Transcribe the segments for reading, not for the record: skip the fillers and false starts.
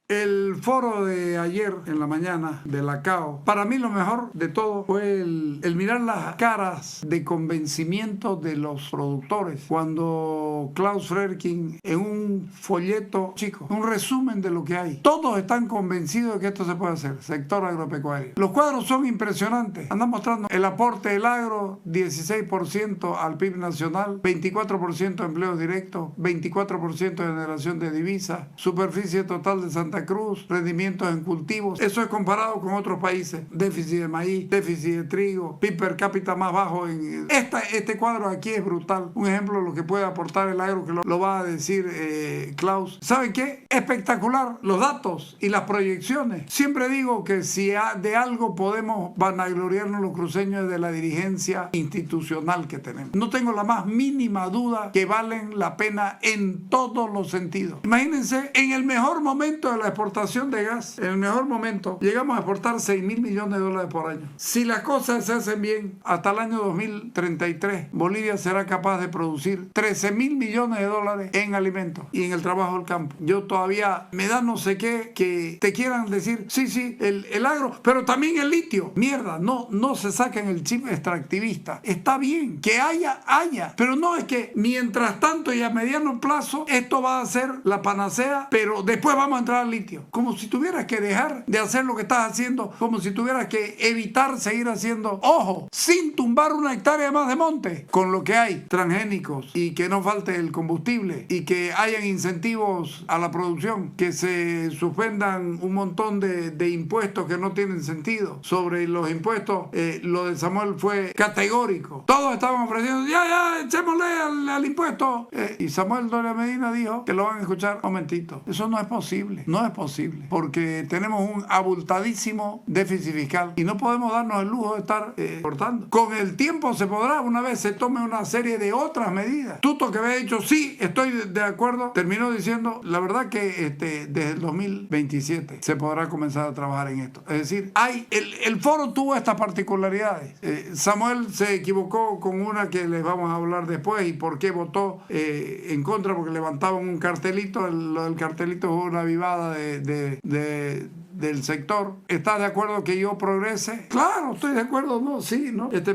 El foro de ayer en la mañana de la CAO, para mí lo mejor de todo fue el mirar las caras de convencimiento de los productores. Cuando Klaus Fredkin, en un folleto chico, un resumen de lo que hay, todos están convencidos de que esto se puede hacer, sector agropecuario. Los cuadros son impresionantes. Andan mostrando el aporte del agro, 16% al PIB nacional, 24% de empleos directos, 24% de generación de divisas, superficie total de Santa Cruz, rendimientos en cultivos. Eso es comparado con otros países. Déficit de maíz, déficit de trigo, PIB per cápita más bajo. Este cuadro aquí es brutal. Un ejemplo de lo que puede aportar el agro, que lo va a decir Klaus. ¿Saben qué? Espectacular los datos y las proyecciones. Siempre digo que si de algo podemos vanagloriarnos los cruceños de la dirigencia institucional que tenemos. No tengo la más mínima duda que valen la pena en todos los sentidos. Imagínense, en el mejor momento de la exportación de gas, en el mejor momento, llegamos a exportar 6.000 millones de dólares por año. Si las cosas se hacen bien, hasta el año 2033, Bolivia será capaz de producir 13.000 millones de dólares en alimentos y en el trabajo del campo. Yo todavía me da no sé qué que te quieran decir, sí, el agro, pero también el litio. Mierda, no se saquen el chip extractivista. Está bien, que haya, pero no es que mientras tanto y a mediano plazo esto va a ser la panacea, pero después vamos a entrar al litio. Como si tuvieras que dejar de hacer lo que estás haciendo, como si tuvieras que evitar seguir haciendo, ojo, sin tumbar una hectárea más de monte, con lo que hay, transgénicos, y que no falte el combustible, y que hayan incentivos a la producción, que se suspendan un montón de impuestos que no tienen sentido. Sobre los impuestos, lo de Samuel fue categórico. Todos estaban ofreciendo, ya, echémosle al impuesto. Y Samuel Doria Medina dijo que lo van a escuchar. Momentito, eso no es posible, porque tenemos un abultadísimo déficit fiscal y no podemos darnos el lujo de estar cortando. Con el tiempo se podrá, una vez se tome una serie de otras medidas. Tuto, que había dicho, sí, estoy de acuerdo, terminó diciendo, la verdad que desde el 2027 se podrá comenzar a trabajar en esto. Es decir, el foro tuvo estas particularidades. Samuel se equivocó con una que les vamos a hablar después y por qué votó en contra, porque levantaban un cartelito. Lo del cartelito fue una vivada del sector. ¿Estás de acuerdo que yo progrese? Claro, estoy de acuerdo, ¿no?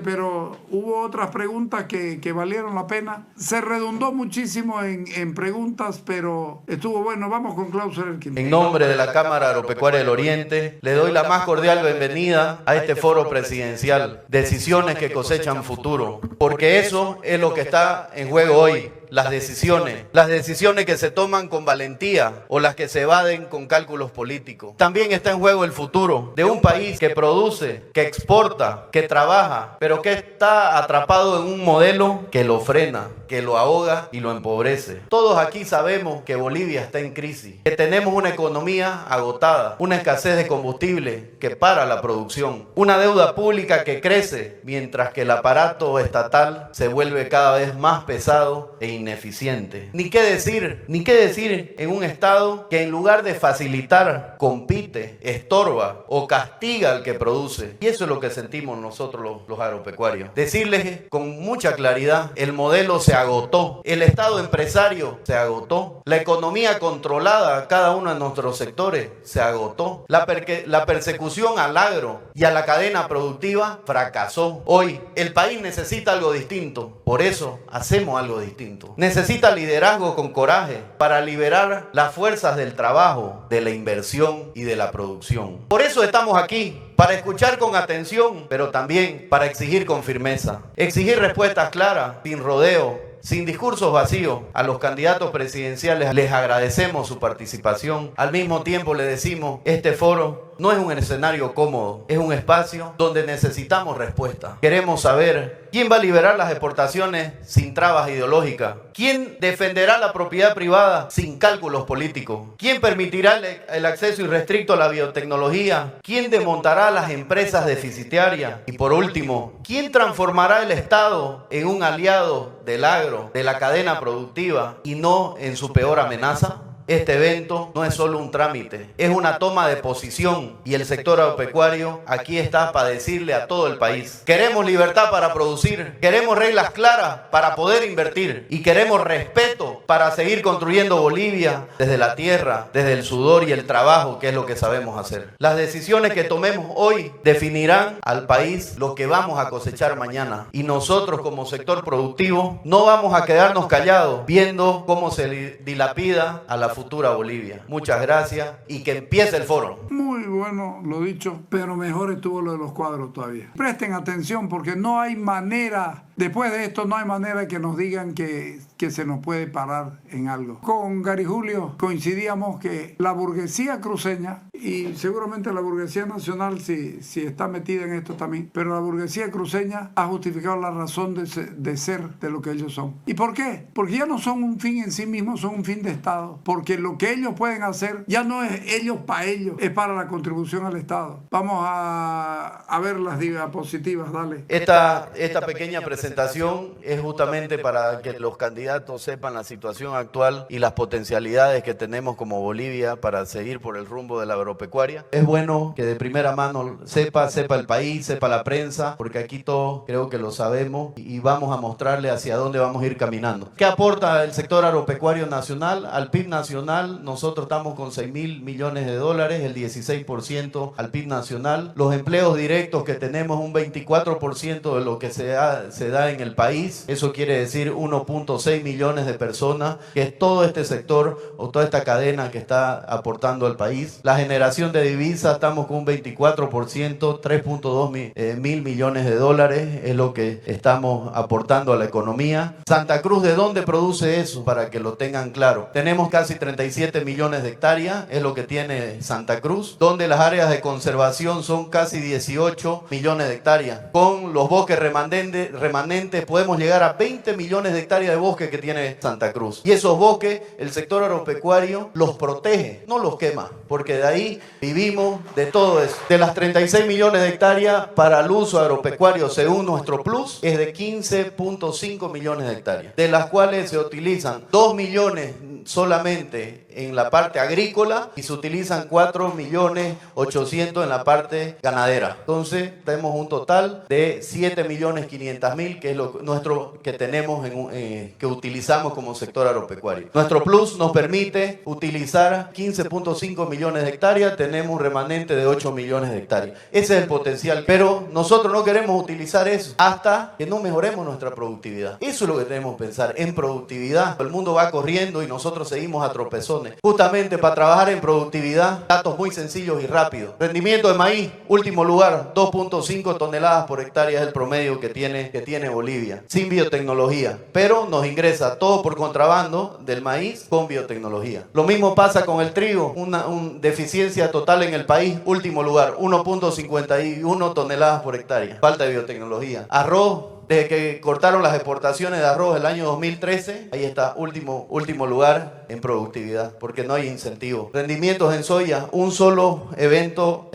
Pero hubo otras preguntas que valieron la pena. Se redundó muchísimo en preguntas, pero estuvo bueno. Vamos con Klaus Fredkin. En nombre de la Cámara Agropecuaria del Oriente, le doy la más cordial bienvenida a este foro presidencial. Decisiones que cosechan futuro, porque eso es lo que está en juego hoy. Las decisiones que se toman con valentía o las que se evaden con cálculos políticos. También está en juego el futuro de un país que produce, que exporta, que trabaja, pero que está atrapado en un modelo que lo frena, que lo ahoga y lo empobrece. Todos aquí sabemos que Bolivia está en crisis, que tenemos una economía agotada, una escasez de combustible que para la producción, una deuda pública que crece mientras que el aparato estatal se vuelve cada vez más pesado e ineficiente. Ni qué decir en un Estado que en lugar de facilitar, compite, estorba o castiga al que produce. Y eso es lo que sentimos nosotros los agropecuarios. Decirles con mucha claridad, el modelo se agotó, el Estado empresario se agotó, la economía controlada a cada uno de nuestros sectores se agotó, la persecución al agro y a la cadena productiva fracasó. Hoy el país necesita algo distinto, por eso hacemos algo distinto. Necesita liderazgo con coraje para liberar las fuerzas del trabajo, de la inversión y de la producción. Por eso estamos aquí, para escuchar con atención, pero también para exigir con firmeza. Exigir respuestas claras, sin rodeo, sin discursos vacíos. A los candidatos presidenciales les agradecemos su participación. Al mismo tiempo le decimos, este foro no es un escenario cómodo, es un espacio donde necesitamos respuesta. Queremos saber quién va a liberar las exportaciones sin trabas ideológicas, quién defenderá la propiedad privada sin cálculos políticos, quién permitirá el acceso irrestricto a la biotecnología, quién desmontará las empresas deficitarias y por último, quién transformará el Estado en un aliado del agro, de la cadena productiva y no en su peor amenaza. Este evento no es solo un trámite, es una toma de posición y el sector agropecuario aquí está para decirle a todo el país: queremos libertad para producir, queremos reglas claras para poder invertir y queremos respeto para seguir construyendo Bolivia desde la tierra, desde el sudor y el trabajo, que es lo que sabemos hacer. Las decisiones que tomemos hoy definirán al país lo que vamos a cosechar mañana. Y nosotros como sector productivo no vamos a quedarnos callados viendo cómo se dilapida a la futura Bolivia. Muchas gracias y que empiece el foro. Muy bueno lo dicho, pero mejor estuvo lo de los cuadros todavía. Presten atención porque no hay manera, después de esto no hay manera que nos digan que se nos puede parar en algo. Con Gary Julio coincidíamos que la burguesía cruceña, y seguramente la burguesía nacional si está metida en esto también, pero la burguesía cruceña ha justificado la razón de ser de lo que ellos son. ¿Y por qué? Porque ya no son un fin en sí mismos, son un fin de Estado. Porque lo que ellos pueden hacer ya no es ellos para ellos, es para la contribución al Estado. Vamos a ver las diapositivas, dale. Esta pequeña presentación es justamente para que los candidatos sepan la situación actual y las potencialidades que tenemos como Bolivia para seguir por el rumbo de la agropecuaria. Es bueno que de primera mano sepa el país, sepa la prensa, porque aquí todos creo que lo sabemos y vamos a mostrarle hacia dónde vamos a ir caminando. ¿Qué aporta el sector agropecuario nacional? Al PIB nacional nosotros estamos con 6.000 millones de dólares, el 16% al PIB nacional. Los empleos directos que tenemos, un 24% de lo que se da en el país. Eso quiere decir 1.6 millones de personas, que es todo este sector o toda esta cadena que está aportando al país. La generación de divisas, estamos con un 24%, 3.2 mil millones de dólares es lo que estamos aportando a la economía. Santa Cruz, ¿de dónde produce eso? Para que lo tengan claro. Tenemos casi 37 millones de hectáreas, es lo que tiene Santa Cruz, donde las áreas de conservación son casi 18 millones de hectáreas. Con los bosques remanentes podemos llegar a 20 millones de hectáreas de bosque que tiene Santa Cruz. Y esos bosques, el sector agropecuario los protege, no los quema, porque de ahí vivimos de todo eso. De las 36 millones de hectáreas para el uso agropecuario, según nuestro plus, es de 15.5 millones de hectáreas, de las cuales se utilizan 2 millones solamente en la parte agrícola y se utilizan 4.800.000 en la parte ganadera. Entonces tenemos un total de 7.500.000 que es nuestro que tenemos que utilizamos como sector agropecuario. Nuestro plus nos permite utilizar 15.5 millones de hectáreas, tenemos un remanente de 8 millones de hectáreas. Ese es el potencial, pero nosotros no queremos utilizar eso hasta que no mejoremos nuestra productividad. Eso es lo que tenemos que pensar, en productividad. El mundo va corriendo y nosotros seguimos a tropezones. Justamente para trabajar en productividad, datos muy sencillos y rápidos. Rendimiento de maíz, último lugar, 2.5 toneladas por hectárea es el promedio que tiene Bolivia, sin biotecnología, pero nos ingresa todo por contrabando del maíz con biotecnología. Lo mismo pasa con el trigo, una deficiencia total en el país, último lugar, 1.51 toneladas por hectárea, falta de biotecnología. Arroz, desde que cortaron las exportaciones de arroz el año 2013, ahí está, último lugar en productividad, porque no hay incentivos. Rendimientos en soya, un solo evento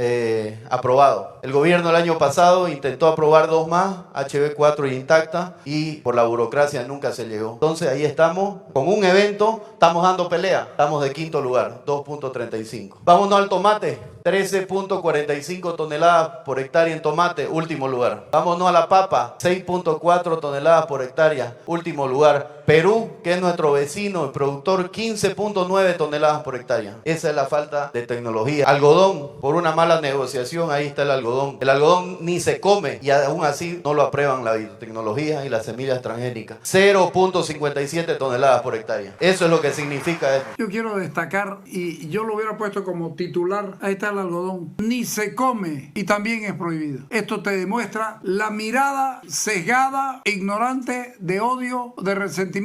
aprobado. El gobierno el año pasado intentó aprobar 2 más, HB4 y Intacta, y por la burocracia nunca se llegó. Entonces ahí estamos, con un evento, estamos dando pelea, estamos de 5.º lugar, 2.35. Vámonos al tomate. 13.45 toneladas por hectárea en tomate, último lugar. Vámonos a la papa, 6.4 toneladas por hectárea, último lugar. Perú, que es nuestro vecino, el productor, 15.9 toneladas por hectárea. Esa es la falta de tecnología. Algodón, por una mala negociación, ahí está el algodón. El algodón ni se come y aún así no lo aprueban la biotecnología y las semillas transgénicas. 0.57 toneladas por hectárea. Eso es lo que significa esto. Yo quiero destacar, y yo lo hubiera puesto como titular, ahí está el algodón. Ni se come y también es prohibido. Esto te demuestra la mirada sesgada, ignorante, de odio, de resentimiento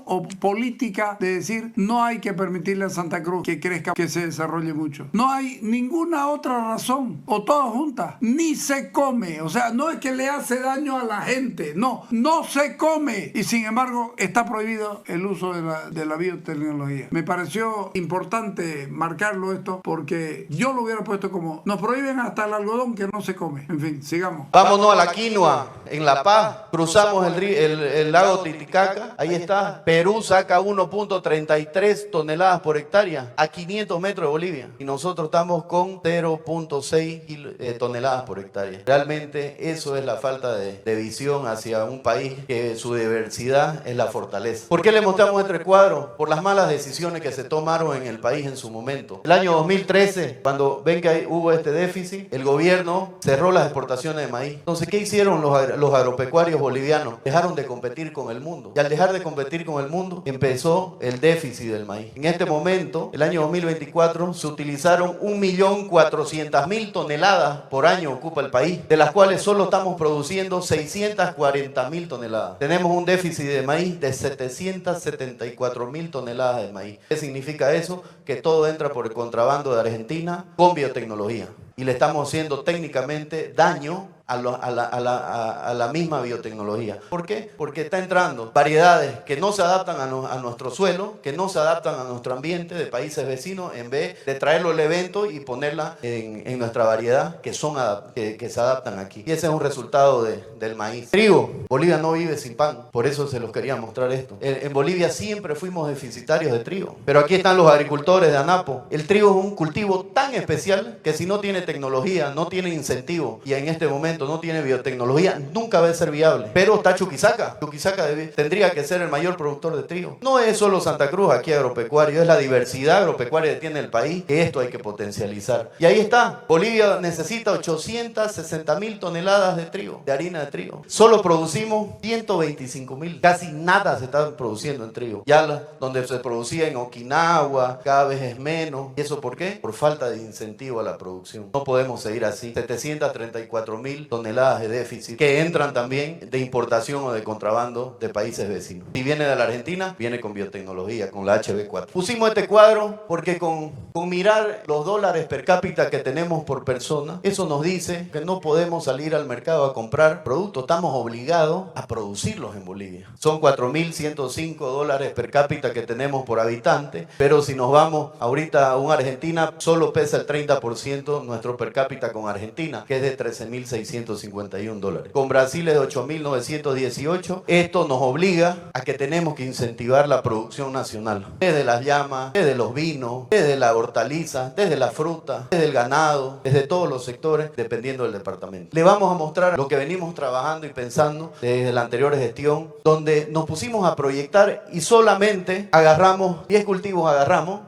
o política de decir no hay que permitirle a Santa Cruz que crezca, que se desarrolle mucho. No hay ninguna otra razón, o todas juntas. Ni se come, o sea, no es que le hace daño a la gente, no se come, y sin embargo está prohibido el uso de la biotecnología. Me pareció importante marcarlo esto porque yo lo hubiera puesto como nos prohíben hasta el algodón que no se come. En fin, sigamos. Vámonos a la quinoa en La Paz, cruzamos el lago Titicaca, ahí está. Perú saca 1.33 toneladas por hectárea a 500 metros de Bolivia. Y nosotros estamos con 0.6 toneladas por hectárea. Realmente eso es la falta de visión hacia un país que su diversidad es la fortaleza. ¿Por qué le mostramos este cuadro? Por las malas decisiones que se tomaron en el país en su momento. El año 2013, cuando ven que hubo este déficit, el gobierno cerró las exportaciones de maíz. Entonces, ¿qué hicieron los agropecuarios bolivianos? Dejaron de competir con el mundo. Y al dejar de competir con el mundo, empezó el déficit del maíz. En este momento, el año 2024, se utilizaron 1.400.000 toneladas por año ocupa el país, de las cuales solo estamos produciendo 640.000 toneladas. Tenemos un déficit de maíz de 774.000 toneladas de maíz. ¿Qué significa eso? Que todo entra por el contrabando de Argentina con biotecnología. Y le estamos haciendo técnicamente daño a la misma biotecnología. ¿Por qué? Porque está entrando variedades que no se adaptan a nuestro suelo, que no se adaptan a nuestro ambiente de países vecinos, en vez de traerlo al evento y ponerla en nuestra variedad que se adaptan aquí. Y ese es un resultado del maíz. Trigo. Bolivia no vive sin pan. Por eso se los quería mostrar esto. En Bolivia siempre fuimos deficitarios de trigo. Pero aquí están los agricultores de Anapo. El trigo es un cultivo tan especial que si no tiene tecnología, no tiene incentivo y en este momento no tiene biotecnología, nunca va a ser viable. Pero está Chuquisaca. Chuquisaca tendría que ser el mayor productor de trigo. No es solo Santa Cruz aquí agropecuario, es la diversidad agropecuaria que tiene el país, que esto hay que potencializar. Y ahí está. Bolivia necesita 860.000 toneladas de trigo, de harina de trigo. Solo producimos 125.000. Casi nada se está produciendo en trigo. Ya donde se producía en Okinawa, cada vez es menos. ¿Y eso por qué? Por falta de incentivo a la producción. No podemos seguir así. 734.000 toneladas de déficit que entran también de importación o de contrabando de países vecinos. Si viene de la Argentina, viene con biotecnología, con la HB4. Pusimos este cuadro porque con mirar los dólares per cápita que tenemos por persona, eso nos dice que no podemos salir al mercado a comprar productos. Estamos obligados a producirlos en Bolivia. Son 4.105 dólares per cápita que tenemos por habitante, pero si nos vamos ahorita a una Argentina, solo pesa el 30% nuestro per cápita con Argentina, que es de 13.651 dólares. Con Brasil es de 8.918. Esto nos obliga a que tenemos que incentivar la producción nacional. Desde las llamas, desde los vinos, desde la hortaliza, desde la fruta, desde el ganado, desde todos los sectores, dependiendo del departamento. Le vamos a mostrar lo que venimos trabajando y pensando desde la anterior gestión, donde nos pusimos a proyectar y solamente agarramos 10 cultivos,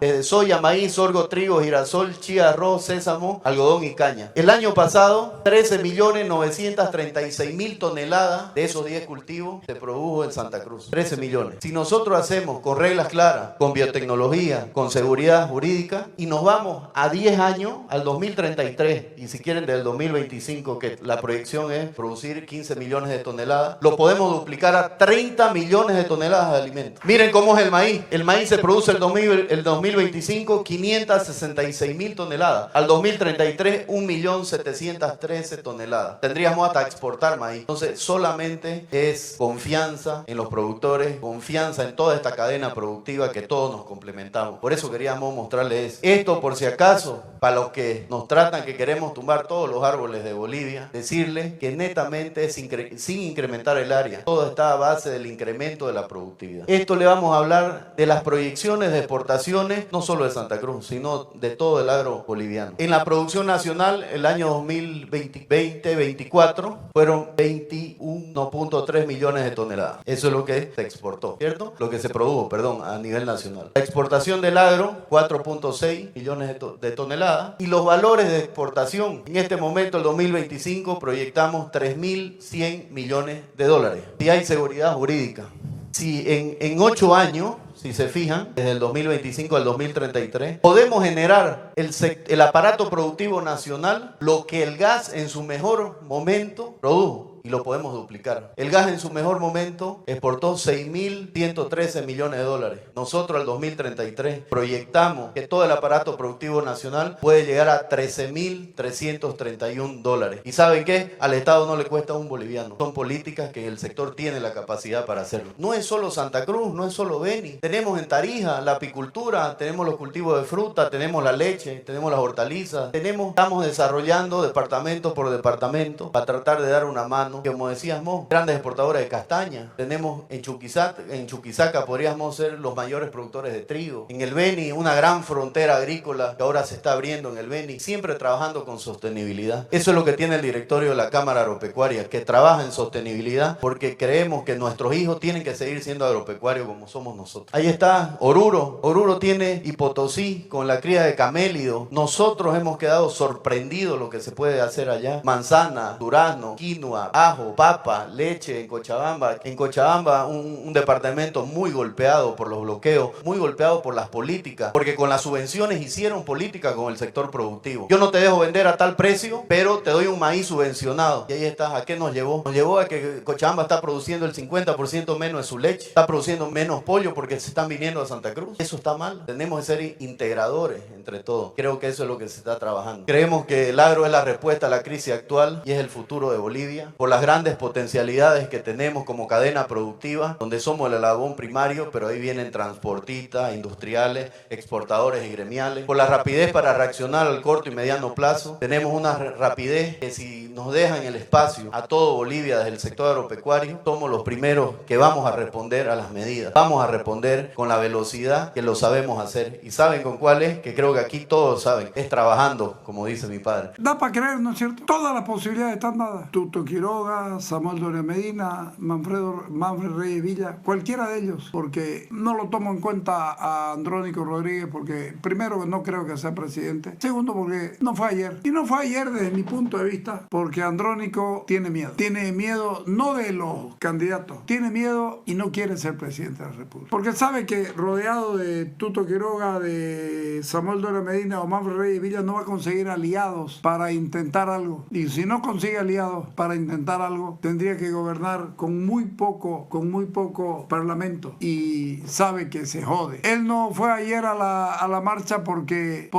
desde soya, maíz, sorgo, trigo, girasol, chía, arroz, sésamo, algodón y caña. El año pasado, 13.936.000 toneladas de esos 10 cultivos se produjo en Santa Cruz. 13 millones. Si nosotros hacemos con reglas claras, con biotecnología, con seguridad jurídica, y nos vamos a 10 años, al 2033, y si quieren del 2025, que la proyección es producir 15 millones de toneladas, lo podemos duplicar a 30 millones de toneladas de alimentos. Miren cómo es el maíz. El maíz se produce el 2025 566.000 toneladas. Al 2033 1.713.000 toneladas. Tendríamos hasta exportar maíz. Entonces solamente es confianza en los productores, confianza en toda esta cadena productiva que todos nos complementamos. Por eso queríamos mostrarles esto, por si acaso, para los que nos tratan que queremos tumbar todos los árboles de Bolivia, decirles que netamente es sin incrementar el área. Todo está a base del incremento de la productividad. Esto le vamos a hablar de las proyecciones de exportaciones, no solo de Santa Cruz, sino de todo el agro boliviano. En la producción nacional, el año 2020-2024 fueron 21.3 millones de toneladas. Eso es lo que se exportó, ¿cierto? Lo que se produjo, perdón, a nivel nacional. La exportación del agro, 4.6 millones de toneladas. Y los valores de exportación, en este momento, el 2025, proyectamos 3.100 millones de dólares. Si hay seguridad jurídica. Si en 8 años, si se fijan, desde el 2025 al 2033, podemos generar el aparato productivo nacional, lo que el gas en su mejor momento produjo. Y lo podemos duplicar. El gas en su mejor momento exportó 6.113 millones de dólares. Nosotros al 2033 proyectamos que todo el aparato productivo nacional puede llegar a 13.331 dólares. ¿Y saben qué? Al Estado no le cuesta un boliviano. Son políticas que el sector tiene la capacidad para hacerlo. No es solo Santa Cruz, no es solo Beni. Tenemos en Tarija la apicultura, tenemos los cultivos de fruta, tenemos la leche, tenemos las hortalizas. Estamos desarrollando departamento por departamento para tratar de dar una mano durazno, que como decíamos, grandes exportadores de castaña. Tenemos en Chuquisaca podríamos ser los mayores productores de trigo. En el Beni, una gran frontera agrícola que ahora se está abriendo en el Beni, siempre trabajando con sostenibilidad. Eso es lo que tiene el directorio de la Cámara Agropecuaria, que trabaja en sostenibilidad porque creemos que nuestros hijos tienen que seguir siendo agropecuarios como somos nosotros. Ahí está Oruro. Oruro tiene y Potosí con la cría de camélido. Nosotros hemos quedado sorprendidos lo que se puede hacer allá. Manzana, durazno, quinoa, ajo, papa, leche en Cochabamba. En Cochabamba un departamento muy golpeado por los bloqueos, muy golpeado por las políticas, porque con las subvenciones hicieron política con el sector productivo. Yo no te dejo vender a tal precio, pero te doy un maíz subvencionado. Y ahí está. ¿A qué nos llevó? Nos llevó a que Cochabamba está produciendo el 50% menos de su leche, está produciendo menos pollo porque se están viniendo a Santa Cruz. Eso está mal. Tenemos que ser integradores entre todos. Creo que eso es lo que se está trabajando. Creemos que el agro es la respuesta a la crisis actual y es el futuro de Bolivia, por las grandes potencialidades que tenemos como cadena productiva, donde somos el eslabón primario, pero ahí vienen transportistas, industriales, exportadores y gremiales. Por la rapidez para reaccionar al corto y mediano plazo. Tenemos una rapidez que si nos dejan el espacio a todo Bolivia desde el sector agropecuario, somos los primeros que vamos a responder a las medidas. Vamos a responder con la velocidad que lo sabemos hacer. ¿Y saben con cuál es? Que creo que aquí todos saben. Es trabajando, como dice mi padre. Da para creer, ¿no es cierto? Todas las posibilidades están dadas. Tuto Quiroga, Samuel Doria Medina, Manfred Reyes Villa, cualquiera de ellos, porque no lo tomo en cuenta a Andrónico Rodríguez, porque primero no creo que sea presidente, segundo porque no fue ayer. Y no fue ayer desde mi punto de vista, porque Andrónico tiene miedo. Tiene miedo no de los candidatos, tiene miedo y no quiere ser presidente de la República. Porque sabe que rodeado de Tuto Quiroga, de Samuel Doria Medina o Manfred Reyes Villa no va a conseguir aliados para intentar algo. Y si no consigue aliados para intentar algo, tendría que gobernar con muy poco parlamento. Y sabe que se jode. Él no fue ayer a la marcha porque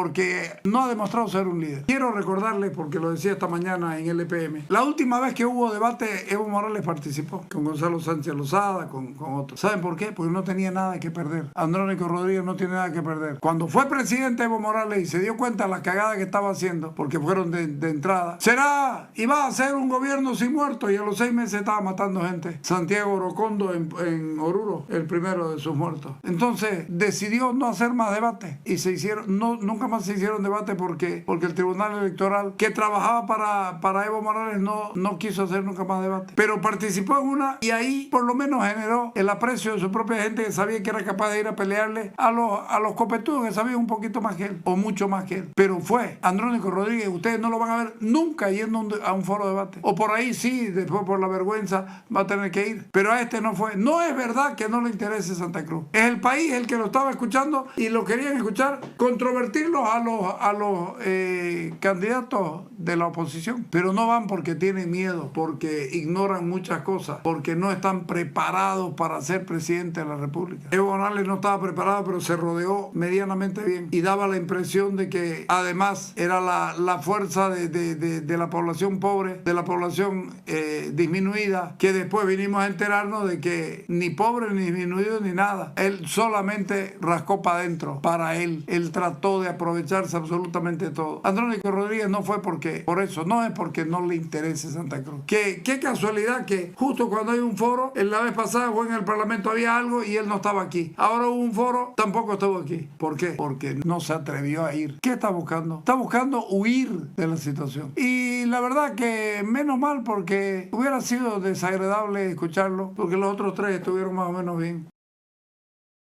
no ha demostrado ser un líder. Quiero recordarles, porque lo decía esta mañana en LPM, la última vez que hubo debate, Evo Morales participó con Gonzalo Sánchez Lozada, con otros. ¿Saben por qué? Porque no tenía nada que perder. Andrónico Rodríguez no tiene nada que perder. Cuando fue presidente Evo Morales y se dio cuenta de la cagada que estaba haciendo, porque fueron de entrada, iba a ser un gobierno sin muertos, y a los 6 meses estaba matando gente. Santiago Orocondo en Oruro, el primero de sus muertos. Entonces decidió no hacer más debate y nunca más se hicieron debate porque el Tribunal Electoral, que trabajaba para Evo Morales, no quiso hacer nunca más debate. Pero participó en una y ahí por lo menos generó el aprecio de su propia gente, que sabía que era capaz de ir a pelearle a los copetudos que sabían un poquito más que él o mucho más que él. Pero fue Andrónico Rodríguez. Ustedes no lo van a ver nunca yendo a un foro de debate. O por ahí sí, después por la vergüenza va a tener que ir. Pero a este no fue. No es verdad que no le interese Santa Cruz. Es el país el que lo estaba escuchando y lo querían escuchar, controvertirlos a los candidatos de la oposición. Pero no van porque tienen miedo, porque ignoran muchas cosas, porque no están preparados para ser presidente de la República. Evo Morales no estaba preparado, pero se rodeó medianamente bien y daba la impresión de que además era la fuerza de la población pobre, de la población disminuida, que después vinimos a enterarnos de que ni pobre, ni disminuido, ni nada. Él solamente rascó para adentro, para él. Él trató de aprovecharse absolutamente de todo. Andrónico Rodríguez no fue por eso, no es porque no le interese Santa Cruz. Qué casualidad que justo cuando hay un foro, en la vez pasada fue en el Parlamento, había algo y él no estaba aquí. Ahora hubo un foro, tampoco estuvo aquí. ¿Por qué? Porque no se atrevió a ir. ¿Qué está buscando? Está buscando huir de la situación. Y la verdad que menos mal, porque hubiera sido desagradable escucharlo, porque los otros tres estuvieron más o menos bien.